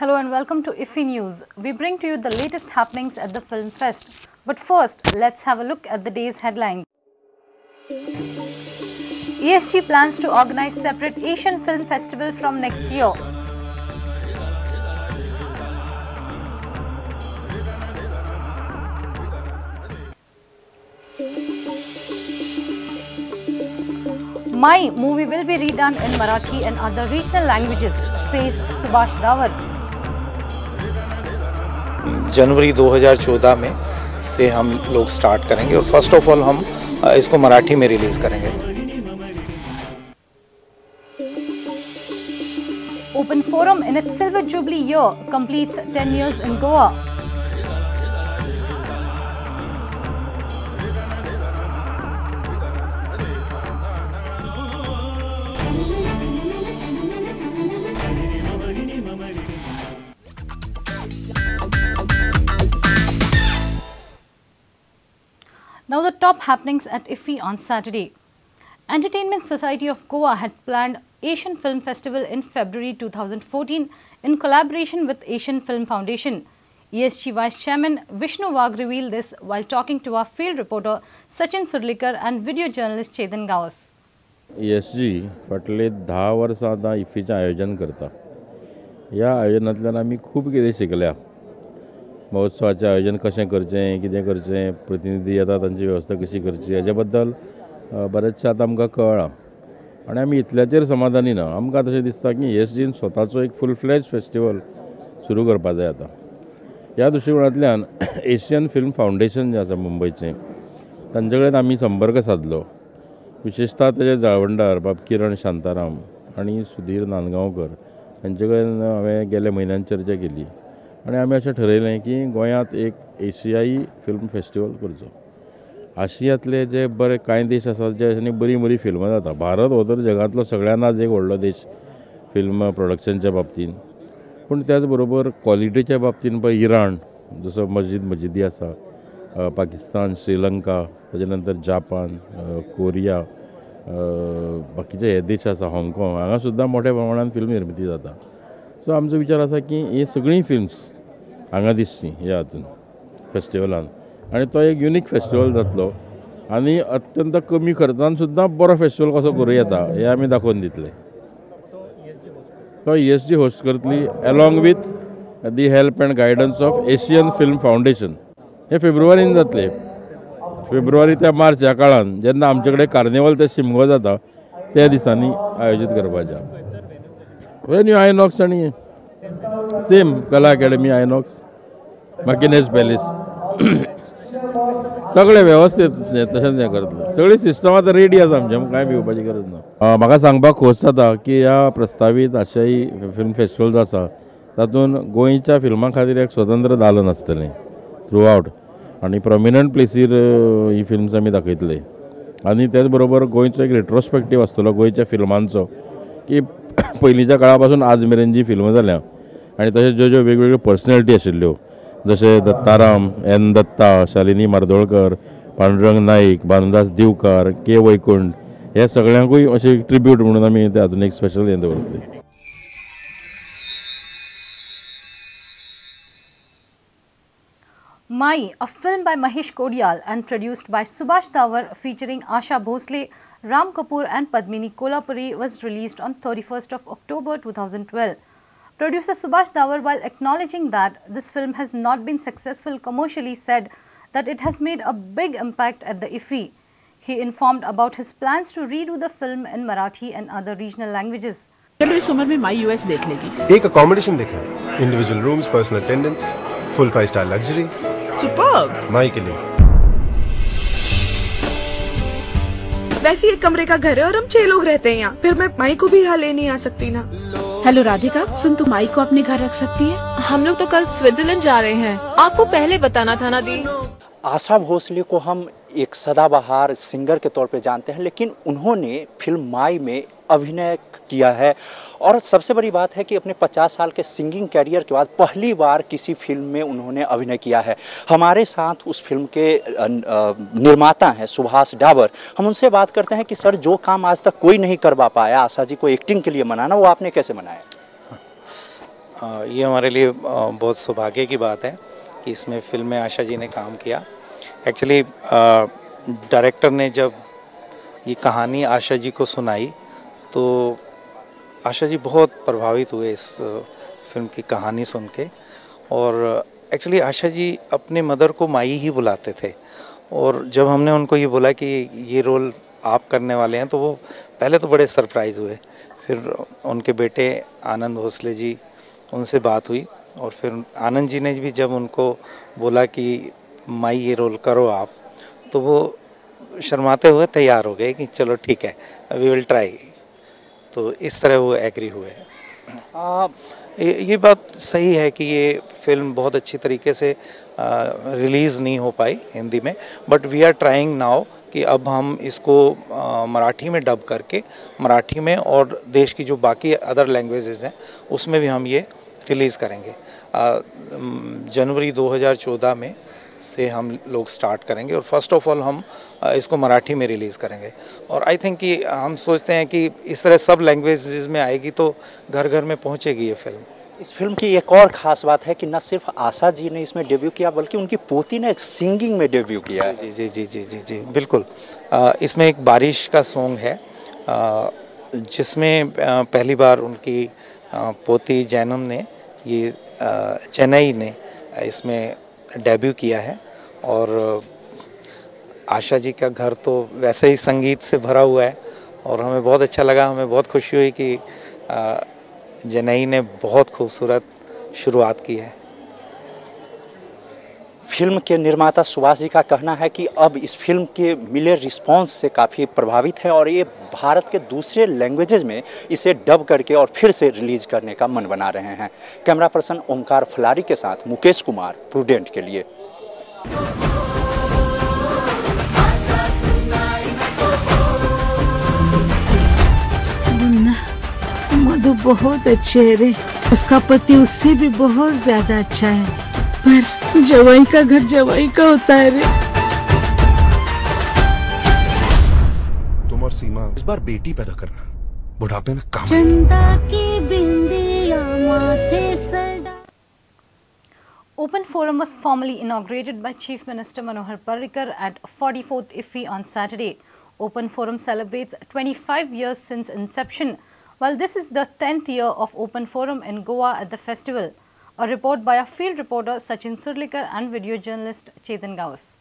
Hello and welcome to IFFI News. We bring to you the latest happenings at the Film Fest. But first, let's have a look at the day's headlines. ESG plans to organize separate Asian Film Festival from next year. My movie will be redone in Marathi and other regional languages, says Subhash Dawar. जनवरी 2014 में से हम लोग start करेंगे और first of all हम इसको मराठी में release करेंगे। Open Forum in its Silver Jubilee year completes 10 years in Goa. Now the top happenings at IFFI on Saturday. Entertainment Society of Goa had planned Asian Film Festival in February 2014 in collaboration with Asian Film Foundation. ESG Vice Chairman Vishnu Wagh revealed this while talking to our field reporter Sachin Surlikar and video journalist Chetan Gawas. ESG फाटले 10 वर्सां आतां IFFIचें आयोजन करता. ह्या आयोजनांतल्यान आमी खूब कितें शिकल्या. महोत्सवाचें आयोजन कशें करचें, कितें करचें, प्रतिनिधी येता तांची वेवस्था कशी करची हाचे बद्दल बरेचशें आतां आमकां कळ्ळां. आनी आमी इतल्याचेर समाधानी ना. आमकां तशें दिसता की ESGन स्वताचो एक फूल फ्लेज फेस्टिवल सुरू करपाक जाय आतां. ह्या दृश्टिकोनांतल्यान एशियन फिल्म फावंडेशन जें आसा मुंबयचें तांचे कडेन आमी संपर्क साधलो. विशेषतः तेजे जाळवणदार बाब किरण शांताराम आनी सुधीर नांदगांवकर हांचे कडेन हांवें गेल्या म्हयन्यान चर्चा केली आनी आमी अशें ठरयलें की गोंयांत एक एशियाई फिल्म फेस्टिवल करचो. आशियांतले जे बरे कांय देश आसात ज्यांनी बरी बरी फिल्मां जाता. भारत हो तर जगांतलो सगळ्यांनाच एक व्हडलो देश फिल्म प्रोडक्शनच्या बाबतींत. पूण त्याच बरोबर क्वॉलिटीच्या बाबतींत पळय इराण जसो मजिदी आसा, पाकिस्तान, श्रीलंका, ताजे नंतर जापान, कोरिया, बाकीचे हे देश आसा, हाँगकाँग हांगा सुद्दां मोठ्या प्रमाणात फिल्म निर्मिती जाता. सो आमचो विचार आसा की ही सगळीं फिल्म्स हांगा दिसची ह्या हातून फेस्टिवलान आनी तो एक युनीक फेस्टिवल जातलो आनी अत्यंत कमी खर्चान सुद्दां बरो फेस्टिवल कसो करूं येता हें आमी दाखोवन दितले. तो ESG होस्ट करतली along with the help and guidance of Asian film foundation. हे फेब्रुवारीन जातले. फेब्रुवारी ते मार्च ह्या काळान जेन्ना आमचे कडेन कार्निवल ते शिमगो जाता त्या दिसांनी आयोजीत करपाचें. न्यू आयनॉक्स आनी सेम कला अकॅडमी आयनॉक्स, मार्किनेज पॅलेस सगळे वेवस्थीत तशेंच हें करतले. सगळी सिस्टम आतां रेडी आसा आमचें, कांय भिवपाची गरज ना. म्हाका सांगपाक खोस जाता की ह्या प्रस्तावीत आशियाई फिल्म फेस्टिवल जो आसा तातूंत गोंयच्या फिल्मां खातीर एक स्वतंत्र दालन आसतलें थ्रू आवट आनी प्रॉमिनंट प्लेसीर ही फिल्म्स आमी दाखयतले. आनी तेच बरोबर गोंयचो एक रेट्रोस्पेक्टीव आसतलो गोंयच्या फिल्मांचो की पयलींच्या काळा पासून आज मेरेन जी फिल्मां जाल्या आनी तशेंच ज्यो ज्यो वेगवेगळ्यो पर्सनॅलिटी आशिल्ल्यो जशे दत्ताराम, एन दत्ता, शालिनी मार्दोळकर, पांडुरंग नाईक, भानुदास दिवकार, के वैकुंठ हे सगळ्यांकूय अशी ट्रिब्यूट म्हणून आमी ते हातून एक स्पेशल हें दवरतले. Mai, a film by Mahesh Kodial and produced by Subhash Dawar featuring Asha Bhosle, Ram Kapoor and Padmini Kolhapuri was released on 31st of October 2012. Producer Subhash Dawar, while acknowledging that this film has not been successful commercially, said that it has made a big impact at the IFFI. He informed about his plans to redo the film in Marathi and other regional languages. चलो इस उम्र में माई US देख लेगी. एक accommodation देखा, individual rooms, personal attendance, full five star luxury. Superb. माई के लिए. वैसे एक कमरे का घर है और हम 6 लोग रहते हैं यहाँ. फिर मैं माई को भी यहाँ लेने आ सकती ना. हेलो राधिका, सुन तू माई को अपने घर रख सकती है. हम लोग तो कल स्विट्जरलैंड जा रहे हैं. आपको पहले बताना था ना दी. आशा भोसले को हम एक सदाबहार सिंगर के तौर पे जानते हैं, लेकिन उन्होंने फिल्म माई में अभिनय किया है और सबसे बड़ी बात है कि अपने 50 साल के सिंगिंग कैरियर के बाद पहली बार किसी फिल्म में उन्होंने अभिनय किया है। हमारे साथ उस फिल्म के निर्माता हैं सुभाष डावर। हम उनसे बात करते हैं कि सर, जो काम आज तक कोई नहीं करवा पाया आशा जी को एक्टिंग के लिए मनाना, वो आपने कैसे मनाया? ये हमारे लिए बहुत सौभाग्य की बात है कि इसमें फिल्म में आशा जी ने काम किया। एक्चुअली डायरेक्टर ने जब ये कहानी आशा जी को सुनाई तो आशा जी बहुत प्रभावित हुए इस फिल्म की कहानी सुन के। और एक्चुअली आशा जी अपने मदर को माई ही बुलाते थे, और जब हमने उनको ये बोला कि ये रोल आप करने वाले हैं तो वो पहले तो बड़े सरप्राइज़ हुए। फिर उनके बेटे आनंद भोसले जी, उनसे बात हुई, और फिर आनंद जी ने भी जब उनको बोला कि माई ये रोल करो आप, तो वो शर्माते हुए तैयार हो गए कि चलो ठीक है, वी विल ट्राई। तो इस तरह वो एग्री हुए। ये बात सही है कि ये फिल्म बहुत अच्छी तरीके से रिलीज़ नहीं हो पाई हिंदी में, but we are trying now कि अब हम इसको मराठी में डब करके मराठी में और देश की जो बाकी अदर लैंग्वेजेस हैं उसमें भी हम ये रिलीज़ करेंगे। जनवरी 2014 में से हम लोग स्टार्ट करेंगे, और फर्स्ट ऑफ ऑल हम इसको मराठी में रिलीज़ करेंगे। और आई थिंक कि हम सोचते हैं कि इस तरह सब लैंग्वेजेस में आएगी तो घर घर में पहुंचेगी ये फिल्म। इस फिल्म की एक और ख़ास बात है कि न सिर्फ आशा जी ने इसमें डेब्यू किया, बल्कि उनकी पोती ने सिंगिंग में डेब्यू किया है। जी जी जी जी जी जी बिल्कुल। इसमें एक बारिश का सॉन्ग है जिसमें पहली बार उनकी पोती जैनम ने, ये चेन्नई ने इसमें डेब्यू किया है। और आशा जी का घर तो वैसे ही संगीत से भरा हुआ है, और हमें बहुत अच्छा लगा, हमें बहुत खुशी हुई कि चेन्नई ने बहुत खूबसूरत शुरुआत की है। फिल्म के निर्माता सुभाष जी का कहना है कि अब इस फिल्म के मिले रिस्पांस से काफ़ी प्रभावित है, और ये भारत के दूसरे लैंग्वेजेस में इसे डब करके और फिर से रिलीज करने का मन बना रहे हैं। कैमरा पर्सन ओमकार फलारी के साथ मुकेश कुमार, प्रूडेंट के लिए। मधु बहुत अच्छे है रे, उसका पति उससे भी बहुत ज्यादा अच्छा है, पर जवाई का घर जवाई का होता है रे। तुम और सीमा इस बार बेटी पैदा करना, बुढ़ापे में काम। चंदा की बिंदिया माथे सदा। Open Forum was formally inaugurated by Chief Minister Manohar Parrikar at 44th IFFI on Saturday. Open Forum celebrates 25 years since inception, while this is the 10th year of Open Forum in Goa at the festival. A report by our field reporter Sachin Surlikar and video journalist Chetan Gaus.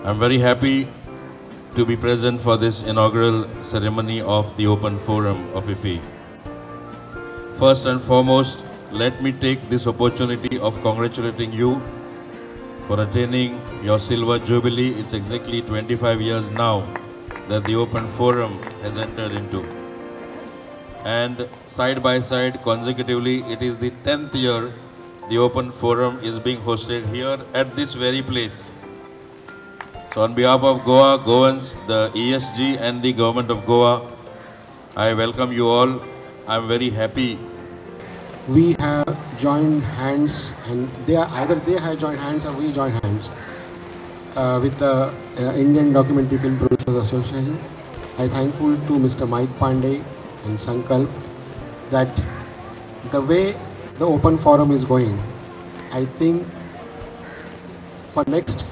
I'm very happy to be present for this inaugural ceremony of the Open Forum of IFFI. First and foremost, let me take this opportunity of congratulating you for attaining your Silver Jubilee. It's exactly 25 years now that the Open Forum has entered into. And side by side, consecutively, it is the 10th year the Open Forum is being hosted here at this very place. So on behalf of Goa, Goans, the ESG and the Government of Goa, I welcome you all. I'm very happy. We have joined hands, and either they have joined hands or we joined hands with the Indian Documentary Film Producers Association. I'm thankful to Mr. Mike Pandey and Sankalp that the way the Open Forum is going, I think for next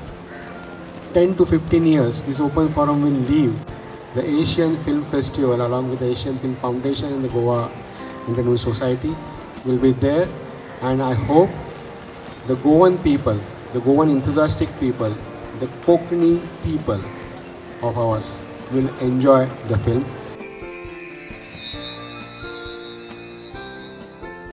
10 to 15 years, this Open Forum will leave the Asian Film Festival along with the Asian Film Foundation and the Goa International Society will be there, and I hope the Goan people, the Goan enthusiastic people, the Konkani people of ours will enjoy the film.